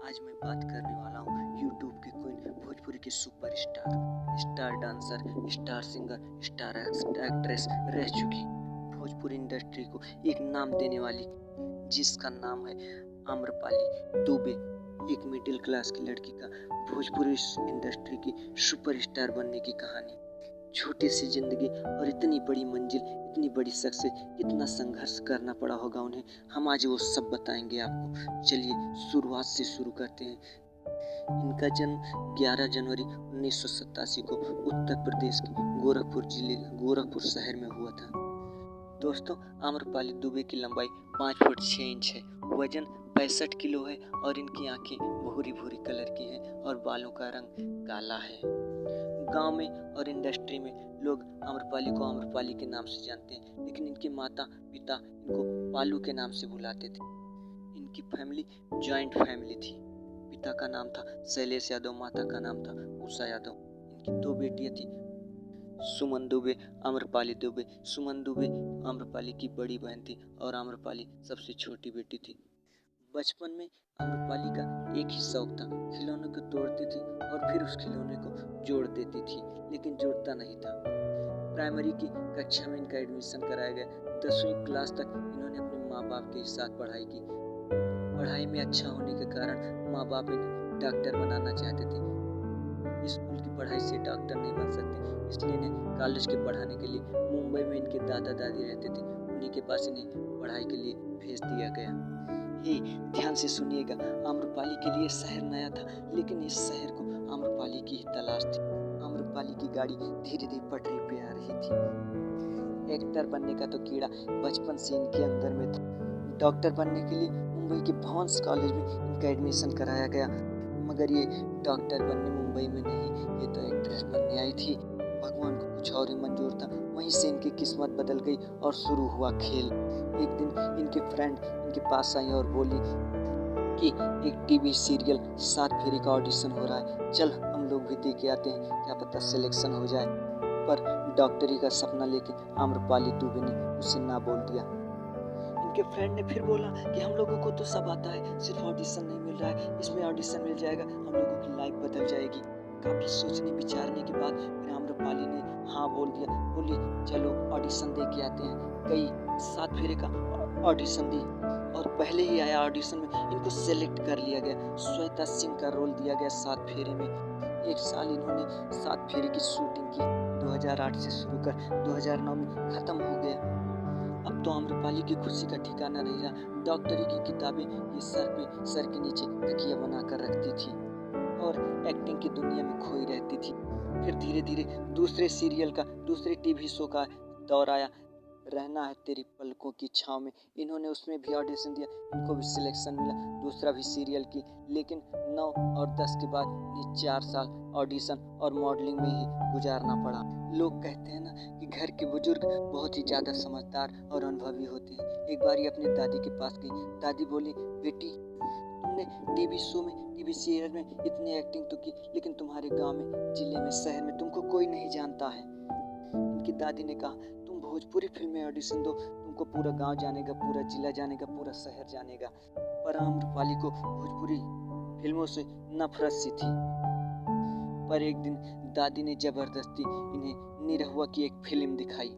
आज मैं बात करने वाला हूँ यूट्यूब की क्वीन, भोजपुरी की superstar, star dancer, star singer, star actress रह चुकी भोजपुरी इंडस्ट्री को एक नाम देने वाली, जिसका नाम है आम्रपाली दुबे। एक मिडिल क्लास की लड़की का भोजपुरी इंडस्ट्री की सुपरस्टार बनने की कहानी। छोटी सी जिंदगी और इतनी बड़ी मंजिल, इतनी बड़ी सक्सेस, कितना संघर्ष करना पड़ा होगा उन्हें। हम आज वो सब बताएंगे आपको। चलिए शुरुआत से शुरू करते हैं। इनका जन्म 11 जनवरी 1987 को उत्तर प्रदेश के गोरखपुर शहर में हुआ था। दोस्तों, आम्रपाली दुबे की लंबाई 5 फुट 6 इंच है, वजन 65 किलो है और इनकी आंखें भूरी भूरी कलर की हैं और बालों का रंग काला है। गांव में और इंडस्ट्री में लोग आम्रपाली को आम्रपाली के नाम से जानते हैं, लेकिन इनके माता पिता इनको पालू के नाम से बुलाते थे। इनकी फैमिली जॉइंट फैमिली थी। पिता का नाम था शैलेश यादव, माता का नाम था उषा यादव। इनकी 2 बेटियां थी, सुमन दुबे, आम्रपाली दुबे। सुमन दुबे आम्रपाली की बड़ी बहन थी और आम्रपाली सबसे छोटी बेटी थी। बचपन में आम्रपाली का एक ही शौक था, खिलौने को तोड़ती थी और फिर उस खिलौने को जोड़ देती थी, लेकिन जोड़ता नहीं था। प्राइमरी की कक्षा में इनका एडमिशन कराया गया। 10वीं क्लास तक इन्होंने अपने माँ बाप के साथ पढ़ाई की। पढ़ाई में अच्छा होने के कारण माँ बाप इन्हें डॉक्टर बनाना चाहते थे। स्कूल की पढ़ाई से डॉक्टर नहीं बन सकते, इसलिए इन्हें कॉलेज के पढ़ाने के लिए मुंबई में इनके दादा दादी रहते थे, उन्हीं के पास इन्हें पढ़ाई के लिए भेज दिया गया। ध्यान से सुनिएगा, आम्रपाली के लिए शहर नया था, लेकिन इस शहर को आम्रपाली की ही तलाश थी। आम्रपाली की गाड़ी धीरे धीरे पटरी पे आ रही थी। एक्टर बनने का तो कीड़ा बचपन से इनके अंदर में था। डॉक्टर बनने के लिए मुंबई के भवंस कॉलेज में इनका एडमिशन कराया गया, मगर ये डॉक्टर बनने मुंबई में नहीं, ये तो एक्ट्रेस बनने आई थी। भगवान को कुछ और ही मंजूर था। वहीं से इनकी किस्मत बदल गई और शुरू हुआ खेल। एक दिन इनके फ्रेंड इनके पास आई और बोली कि एक टीवी सीरियल 7 फेरे का ऑडिशन हो रहा है, चल हम लोग भी देख के आते हैं, क्या पता सिलेक्शन हो जाए। पर डॉक्टरी का सपना लेके आम्रपाली दुबे ने उसे ना बोल दिया। इनके फ्रेंड ने फिर बोला कि हम लोगों को तो सब आता है, सिर्फ ऑडिशन नहीं मिल रहा है, इसमें ऑडिशन मिल जाएगा, हम लोगों की लाइफ बदल जाएगी। काफी सोचने विचारने के बाद फिर आम्रपाली ने हाँ बोल दिया। बोली चलो ऑडिशन दे के आते हैं। कई 7 फेरे का ऑडिशन दी और पहले ही आया ऑडिशन में इनको सेलेक्ट कर लिया गया। श्वेता सिंह का रोल दिया गया 7 फेरे में। एक साल इन्होंने 7 फेरे की शूटिंग की। 2008 से शुरू कर 2009 में खत्म हो गया। अब तो आम्रपाली की खुशी का ठिकाना नहीं रहा। डॉक्टरी की किताबें ये सर के नीचे तकिया बनाकर रखती थी और एक्टिंग की दुनिया में खोई रहती थी। फिर धीरे धीरे दूसरे टीवी शो का दौर आया, रहना है तेरी पलकों की छाँव में। इन्होंने उसमें भी ऑडिशन दिया, इनको भी सिलेक्शन मिला, दूसरा भी सीरियल की। लेकिन 9 और 10 के बाद इन्हें 4 साल ऑडिशन और मॉडलिंग में ही गुजारना पड़ा। लोग कहते हैं ना कि घर के बुजुर्ग बहुत ही ज़्यादा समझदार और अनुभवी होते हैं। एक बार ये अपनी दादी के पास गई। दादी बोली, बेटी तुमने टीवी शो में, टीवी सीरियल में इतनी एक्टिंग तो की, लेकिन तुम्हारे गांव में, जिले में, शहर में तुमको कोई नहीं जानता है। इनकी दादी ने कहा, तुम भोजपुरी फिल्म में ऑडिशन दो, तुमको पूरा गांव जानेगा, पूरा जिला जानेगा, पूरा शहर जानेगा। पर आम्रपाली को भोजपुरी फिल्मों से नफरत सी थी। पर एक दिन दादी ने जबरदस्ती इन्हें निरहुआ की एक फिल्म दिखाई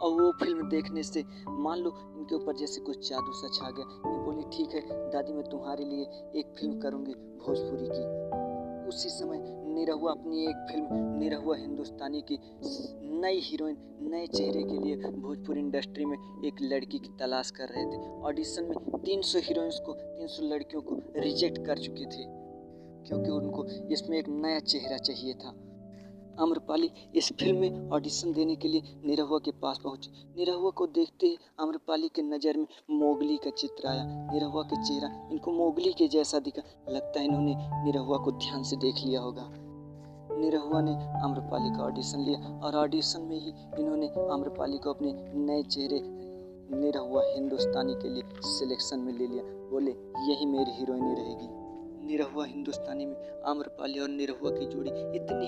और वो फिल्म देखने से मान लो इनके ऊपर जैसे कुछ जादू सा छा गया। ये बोली, ठीक है दादी, मैं तुम्हारे लिए एक फिल्म करूँगी भोजपुरी की। उसी समय निरहुआ अपनी एक फिल्म निरहुआ हिंदुस्तानी की नई हीरोइन, नए चेहरे के लिए भोजपुरी इंडस्ट्री में एक लड़की की तलाश कर रहे थे। ऑडिशन में 300 हीरोइंस को, 300 लड़कियों को रिजेक्ट कर चुके थे, क्योंकि उनको इसमें एक नया चेहरा चाहिए था। आम्रपाली इस फिल्म में ऑडिशन देने के लिए निरहुआ के पास पहुंची। निरहुआ को देखते ही आम्रपाली के नज़र में मोगली का चित्र आया। निरहुआ का चेहरा इनको मोगली के जैसा दिखा। लगता है इन्होंने निरहुआ को ध्यान से देख लिया होगा। निरहुआ ने आम्रपाली का ऑडिशन लिया और ऑडिशन में ही इन्होंने आम्रपाली को अपने नए चेहरे निरहुआ हिंदुस्तानी के लिए सिलेक्शन में ले लिया। बोले, यही मेरी हीरोइनी रहेगी। निरहुआ हिंदुस्तानी में आम्रपाली और निरहुआ की जोड़ी इतनी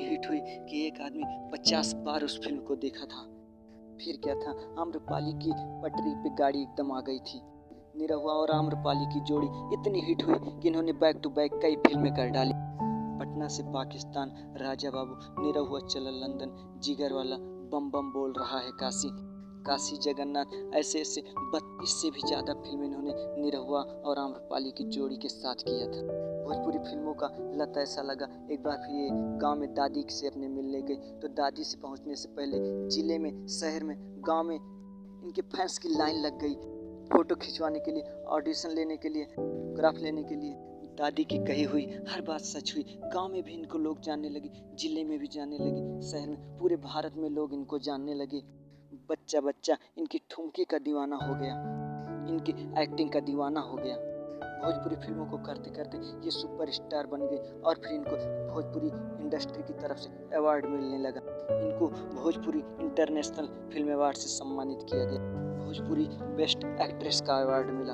हिट हुई कि एक आदमी 50 बार उस फिल्म को देखा था। फिर क्या था, आम्रपाली की पटरी पे गाड़ी एकदम आ गई थी। निरहुआ और आम्रपाली की जोड़ी इतनी हिट हुई कि इन्होंने बैक टू बैक कई फिल्में कर डाली। पटना से पाकिस्तान, राजा बाबू, निरहुआ चला लंदन, जिगर वाला, बम बम बोल रहा है काशी, काशी जगन्नाथ, ऐसे ऐसे 32 से भी ज़्यादा फिल्में इन्होंने निरहुआ और आम्रपाली की जोड़ी के साथ किया था। भोजपुरी फिल्मों का लत ऐसा लगा, एक बार फिर ये गांव में दादी से अपने मिलने गई तो दादी से पहुंचने से पहले जिले में, शहर में, गांव में इनके फैंस की लाइन लग गई फोटो खिंचवाने के लिए, ऑडिशन लेने के लिए, ग्राफ लेने के लिए। दादी की कही हुई हर बात सच हुई। गांव में भी इनको लोग जानने लगे, जिले में भी जानने लगे, शहर में, पूरे भारत में लोग इनको जानने लगे। बच्चा बच्चा इनकी ठुमके का दीवाना हो गया, इनकी एक्टिंग का दीवाना हो गया। भोजपुरी फिल्मों को करते करते ये सुपरस्टार बन गए और फिर इनको भोजपुरी इंडस्ट्री की तरफ से अवार्ड मिलने लगा। इनको भोजपुरी इंटरनेशनल फिल्म अवार्ड से सम्मानित किया गया। भोजपुरी बेस्ट एक्ट्रेस का अवार्ड मिला।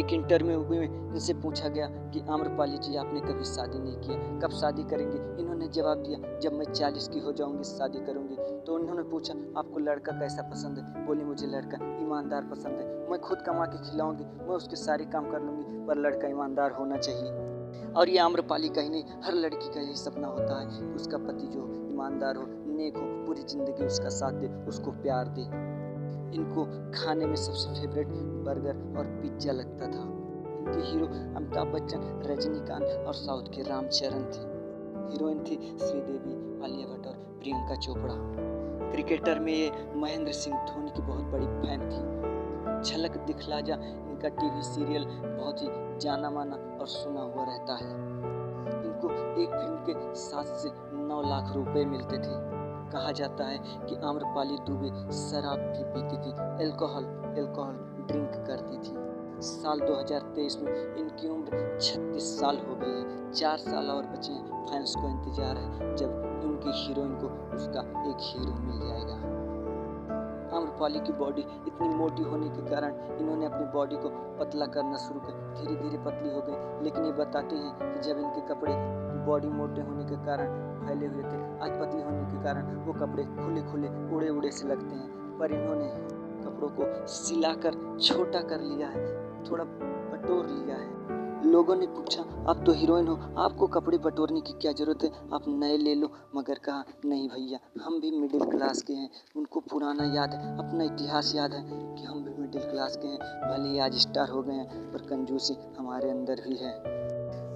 एक इंटरव्यू में इनसे पूछा गया कि आम्रपाली जी आपने कभी शादी नहीं किया, कब शादी करेंगे? इन्होंने जवाब दिया जब मैं 40 की हो जाऊंगी शादी करूंगी। तो उन्होंने पूछा आपको लड़का कैसा पसंद है? बोली मुझे लड़का ईमानदार पसंद है, मैं खुद कमा के खिलाऊंगी, मैं उसके सारे काम कर लूंगी, पर लड़का ईमानदार होना चाहिए। और ये आम्रपाली का ही नहीं, हर लड़की का यही सपना होता है कि उसका पति जो ईमानदार हो, नेक हो, पूरी जिंदगी उसका साथ दे, उसको प्यार दे। इनको खाने में सबसे फेवरेट बर्गर और पिज्जा लगता था। इनके हीरो अमिताभ बच्चन, रजनीकांत और साउथ के रामचरण थे। हीरोइन थी श्रीदेवी, आलिया भट्ट और प्रियंका चोपड़ा। क्रिकेटर में ये महेंद्र सिंह धोनी की बहुत बड़ी फैन थी। झलक दिखला जा इनका टीवी सीरियल बहुत ही जाना माना और सुना हुआ रहता है। इनको एक फिल्म के 7 से 9 लाख रुपए मिलते थे। कहा जाता है कि आम्रपाली दुबे शराब भी पीती थी, अल्कोहल ड्रिंक करती थी। साल 2023 में इनकी उम्र 36 साल हो गई है। 4 साल और बचे हैं। फैंस को इंतजार है जब उनकी हीरोइन को उसका एक हीरो मिल जाएगा। आम्रपाली की बॉडी इतनी मोटी होने के कारण इन्होंने अपनी बॉडी को पतला करना शुरू कर, धीरे धीरे पतली हो गई। लेकिन ये बताते हैं कि जब इनके कपड़े बॉडी मोटे होने के कारण फैले हुए थे, आज पतली होने के कारण वो कपड़े खुले खुले उड़े उड़े से लगते हैं। पर इन्होंने कपड़ों को सिलाकर छोटा कर लिया है, थोड़ा बटोर लिया है। लोगों ने पूछा आप तो हीरोइन हो, आपको कपड़े बटोरने की क्या जरूरत है, आप नए ले लो। मगर कहा नहीं भैया, हम भी मिडिल क्लास के हैं। उनको पुराना याद है, अपना इतिहास याद है कि हम भी मिडिल क्लास के हैं। भले ही आज स्टार हो गए हैं पर कंजूसी हमारे अंदर भी है।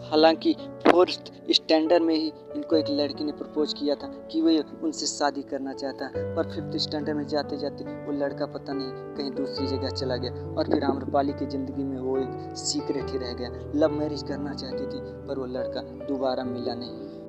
हालांकि 4th स्टैंडर्ड में ही इनको एक लड़की ने प्रपोज किया था कि वो उनसे शादी करना चाहता है, पर 5th स्टैंडर्ड में जाते जाते वो लड़का पता नहीं कहीं दूसरी जगह चला गया और फिर आम्रपाली की ज़िंदगी में वो एक सीक्रेट ही रह गया। लव मैरिज करना चाहती थी पर वो लड़का दोबारा मिला नहीं।